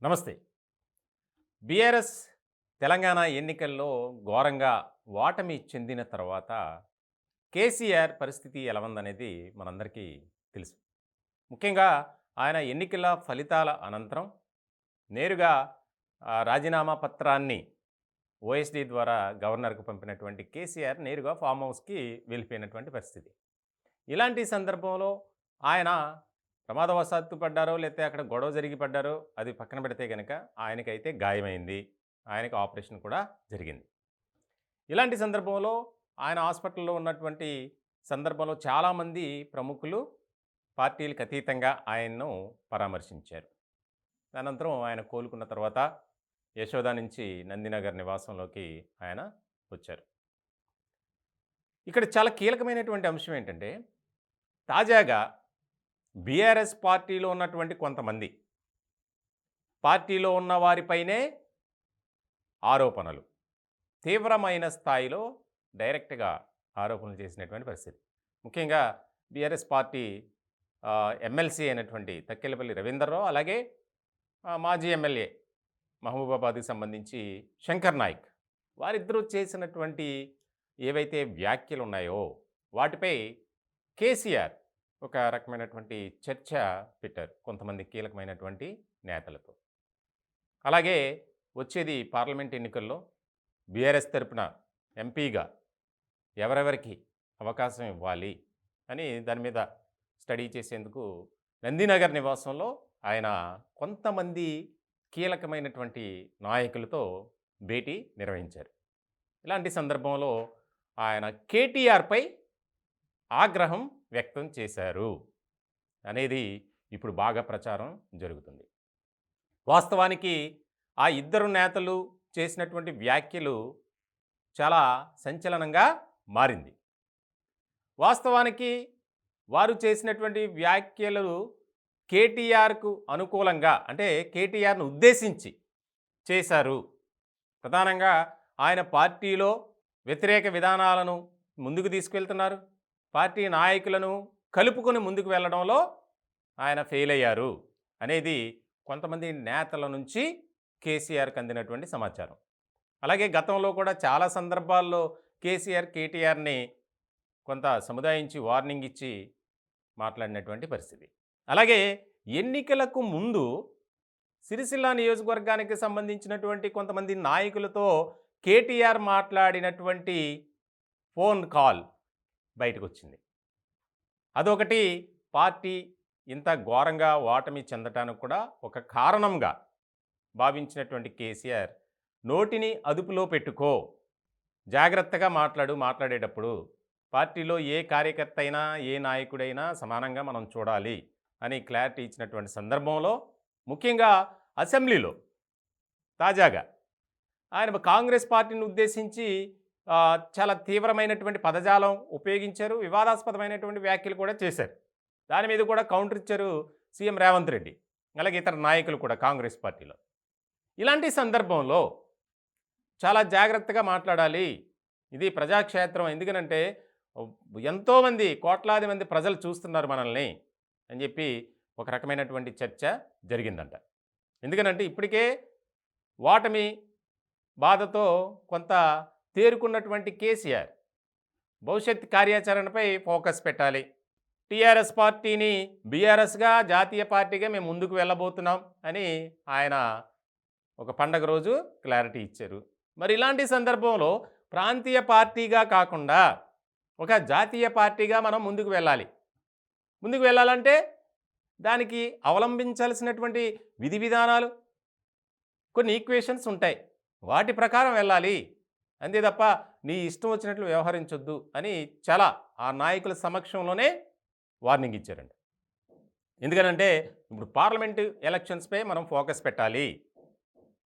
నమస్తే. బీఆర్ఎస్ తెలంగాణ ఎన్నికల్లో ఘోరంగా ఓటమి చెందిన తర్వాత కేసీఆర్ పరిస్థితి ఎలా ఉందనేది మనందరికీ తెలుసు. ముఖ్యంగా ఆయన ఎన్నికల ఫలితాల అనంతరం నేరుగా రాజీనామా పత్రాన్ని ఓఎస్డీ ద్వారా గవర్నర్‌కు పంపినటువంటి కేసీఆర్ నేరుగా ఫామ్ హౌస్‌కి వెళ్ళిపోయినటువంటి పరిస్థితి. ఇలాంటి సందర్భంలో ఆయన ప్రమాదవశాత్తు పడ్డారో, లేతే అక్కడ గొడవ జరిగి పడ్డారో అది పక్కన పెడితే గనక ఆయనకైతే గాయమైంది. ఆయనకి ఆపరేషన్ కూడా జరిగింది. ఇలాంటి సందర్భంలో ఆయన హాస్పిటల్‌లో ఉన్నటువంటి సందర్భంలో చాలామంది ప్రముఖులు పార్టీలకు అతీతంగా ఆయన్ను పరామర్శించారు. అనంతరం ఆయన కోలుకున్న తర్వాత యశోద నుంచి నందినగర్ నివాసంలోకి ఆయన వచ్చారు. ఇక్కడ చాలా కీలకమైనటువంటి అంశం ఏంటంటే, తాజాగా బీఆర్ఎస్ పార్టీలో ఉన్నటువంటి కొంతమంది, పార్టీలో ఉన్న వారిపైనే ఆరోపణలు, తీవ్రమైన స్థాయిలో డైరెక్ట్‌గా ఆరోపణలు చేసినటువంటి పరిస్థితి. ముఖ్యంగా బీఆర్ఎస్ పార్టీ ఎమ్మెల్సీ అయినటువంటి తక్కెళ్ళపల్లి రవీందర్‌రావు, అలాగే మాజీ ఎమ్మెల్యే మహబూబాబాద్‌కి సంబంధించి శంకర్ నాయక్, వారిద్దరూ చేసినటువంటి ఏవైతే వ్యాఖ్యలున్నాయో వాటిపై కేసీఆర్ ఒక రకమైనటువంటి చర్చ పెట్టారు కొంతమంది కీలకమైనటువంటి నేతలతో. అలాగే వచ్చేది పార్లమెంట్ ఎన్నికల్లో బీఆర్ఎస్ తరపున ఎంపీగా ఎవరెవరికి అవకాశం ఇవ్వాలి అని దాని మీద స్టడీ చేసేందుకు నందినగర్ నివాసంలో ఆయన కొంతమంది కీలకమైనటువంటి నాయకులతో భేటీ నిర్వహించారు. ఇలాంటి సందర్భంలో ఆయన కేటీఆర్‌పై ఆగ్రహం వ్యక్తం చేశారు అనేది ఇప్పుడు బాగా ప్రచారం జరుగుతుంది. వాస్తవానికి ఆ ఇద్దరు నేతలు చేసినటువంటి వ్యాఖ్యలు చాలా సంచలనంగా మారింది. వాస్తవానికి వారు చేసినటువంటి వ్యాఖ్యలు కేటీఆర్‌కు అనుకూలంగా, అంటే కేటీఆర్‌ను ఉద్దేశించి చేశారు. ప్రధానంగా ఆయన పార్టీలో వ్యతిరేక విధానాలను ముందుకు తీసుకెళ్తున్నారు. పార్టీ నాయకులను కలుపుకొని ముందుకు వెళ్ళడంలో ఆయన ఫెయిల్ అయ్యారు అనేది కొంతమంది నేతల నుంచి కేసీఆర్‌కి అందినటువంటి సమాచారం. అలాగే గతంలో కూడా చాలా సందర్భాల్లో కేసీఆర్ కేటీఆర్‌ని కొంత సముదాయించి వార్నింగ్ ఇచ్చి మాట్లాడినటువంటి పరిస్థితి. అలాగే ఎన్నికలకు ముందు సిరిసిల్ల నియోజకవర్గానికి సంబంధించినటువంటి కొంతమంది నాయకులతో కేటీఆర్ మాట్లాడినటువంటి ఫోన్ కాల్ బయటకొచ్చింది. అదొకటి పార్టీ ఇంత ఘోరంగా ఓటమి చెందటానికి కూడా ఒక కారణంగా భావించినటువంటి కేసీఆర్, నోటిని అదుపులో పెట్టుకో, జాగ్రత్తగా మాట్లాడేటప్పుడు పార్టీలో ఏ కార్యకర్త అయినా ఏ నాయకుడైనా సమానంగా మనం చూడాలి అని క్లారిటీ ఇచ్చినటువంటి సందర్భంలో, ముఖ్యంగా అసెంబ్లీలో తాజాగా ఆయన కాంగ్రెస్ పార్టీని ఉద్దేశించి చాలా తీవ్రమైనటువంటి పదజాలం ఉపయోగించారు. వివాదాస్పదమైనటువంటి వ్యాఖ్యలు కూడా చేశారు. దాని మీద కూడా కౌంటర్ ఇచ్చారు సీఎం రేవంత్ రెడ్డి, అలాగే ఇతర నాయకులు కూడా కాంగ్రెస్ పార్టీలో. ఇలాంటి సందర్భంలో చాలా జాగ్రత్తగా మాట్లాడాలి. ఇది ప్రజాక్షేత్రం, ఎందుకనంటే ఎంతోమంది కోట్లాది మంది ప్రజలు చూస్తున్నారు మనల్ని అని చెప్పి ఒక రకమైనటువంటి చర్చ జరిగిందంట. ఎందుకనంటే ఇప్పటికే ఓటమి బాధతో కొంత తేరుకున్నటువంటి కేసీఆర్ భవిష్యత్ కార్యాచరణపై ఫోకస్ పెట్టాలి. టీఆర్ఎస్ పార్టీని బీఆర్ఎస్గా జాతీయ పార్టీగా మేము ముందుకు వెళ్ళబోతున్నాం అని ఆయన ఒక పండగ రోజు క్లారిటీ ఇచ్చారు. మరి ఇలాంటి సందర్భంలో ప్రాంతీయ పార్టీగా కాకుండా ఒక జాతీయ పార్టీగా మనం ముందుకు వెళ్ళాలి. ముందుకు వెళ్ళాలంటే దానికి అవలంబించాల్సినటువంటి విధి విధానాలు, కొన్ని ఈక్వేషన్స్ ఉంటాయి. వాటి ప్రకారం వెళ్ళాలి. అంతే తప్ప నీ ఇష్టం వచ్చినట్లు వ్యవహరించొద్దు అని చాలా ఆ నాయకుల సమక్షంలోనే వార్నింగ్ ఇచ్చారండి. ఎందుకనంటే ఇప్పుడు పార్లమెంటు ఎలక్షన్స్పై మనం ఫోకస్ పెట్టాలి.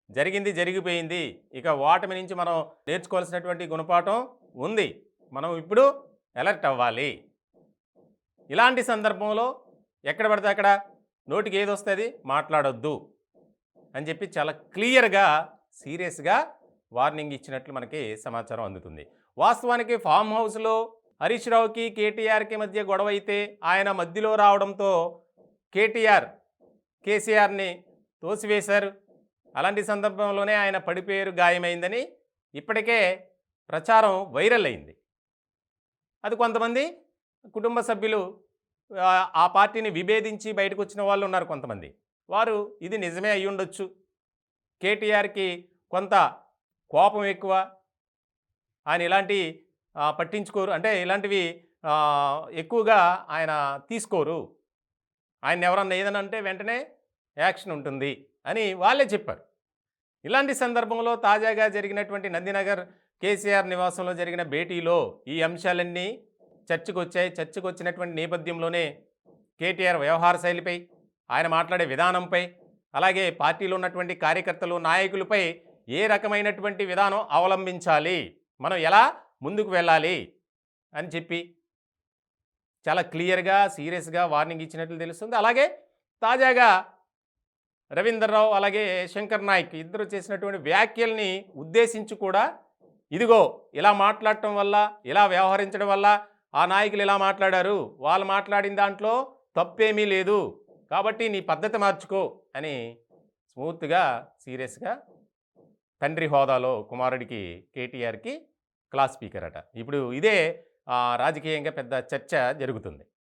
జరిగింది జరిగిపోయింది. ఇక ఓటమి నుంచి మనం నేర్చుకోవాల్సినటువంటి గుణపాఠం ఉంది. మనం ఇప్పుడు అలర్ట్ అవ్వాలి. ఇలాంటి సందర్భంలో ఎక్కడ పడితే అక్కడ నోటికి ఏది వస్తుంది మాట్లాడొద్దు అని చెప్పి చాలా క్లియర్గా, సీరియస్గా వార్నింగ్ ఇచ్చినట్లు మనకి సమాచారం అందుతుంది. వాస్తవానికి ఫామ్ హౌస్లో హరీష్ రావుకి కేటీఆర్కి మధ్య గొడవ అయితే ఆయన మధ్యలో రావడంతో కేటీఆర్ కేసీఆర్ని తోసివేశారు. అలాంటి సందర్భంలోనే ఆయన పడిపోయారు, గాయమైందని ఇప్పటికే ప్రచారం వైరల్ అయింది. అది కొంతమంది కుటుంబ సభ్యులు ఆ పార్టీని విభేదించి బయటకొచ్చిన వాళ్ళు ఉన్నారు కొంతమంది. వారు ఇది నిజమే అయ్యుండొచ్చు. కేటీఆర్‌కి కొంత కోపం ఎక్కువ. ఆయన ఇలాంటి పట్టించుకోరు. అంటే ఇలాంటివి ఎక్కువగా ఆయన తీసుకోరు. ఆయన్నెవరన్నా ఏదైనా అంటే వెంటనే యాక్షన్ ఉంటుంది అని వాళ్ళే చెప్పారు. ఇలాంటి సందర్భంలో తాజాగా జరిగినటువంటి నందినగర్ కేసీఆర్ నివాసంలో జరిగిన భేటీలో ఈ అంశాలన్నీ చర్చకొచ్చాయి. చర్చకొచ్చినటువంటి నేపథ్యంలోనే కేటీఆర్ వ్యవహార శైలిపై, ఆయన మాట్లాడే విధానంపై, అలాగే పార్టీలో ఉన్నటువంటి కార్యకర్తలు, నాయకులపై ఏ రకమైనటువంటి విధానం అవలంబించాలి, మనం ఎలా ముందుకు వెళ్ళాలి అని చెప్పి చాలా క్లియర్‌గా, సీరియస్‌గా వార్నింగ్ ఇచ్చినట్లు తెలుస్తుంది. అలాగే తాజాగా రవీందర్‌రావు అలాగే శంకర్ నాయక్ ఇద్దరు చేసినటువంటి వ్యాఖ్యల్ని ఉద్దేశించి కూడా, ఇదిగో ఇలా మాట్లాడటం వల్ల, ఇలా వ్యవహరించడం వల్ల ఆ నాయకులు ఇలా మాట్లాడారు, వాళ్ళు మాట్లాడిన దాంట్లో తప్పేమీ లేదు, కాబట్టి నీ పద్ధతి మార్చుకో అని స్మూత్‌గా, సీరియస్‌గా తండ్రి హోదాలో కుమారుడికి కేటీఆర్‌కి క్లాస్ స్పీకర్ అట. ఇప్పుడు ఇదే రాజకీయంగా పెద్ద చర్చ జరుగుతుంది.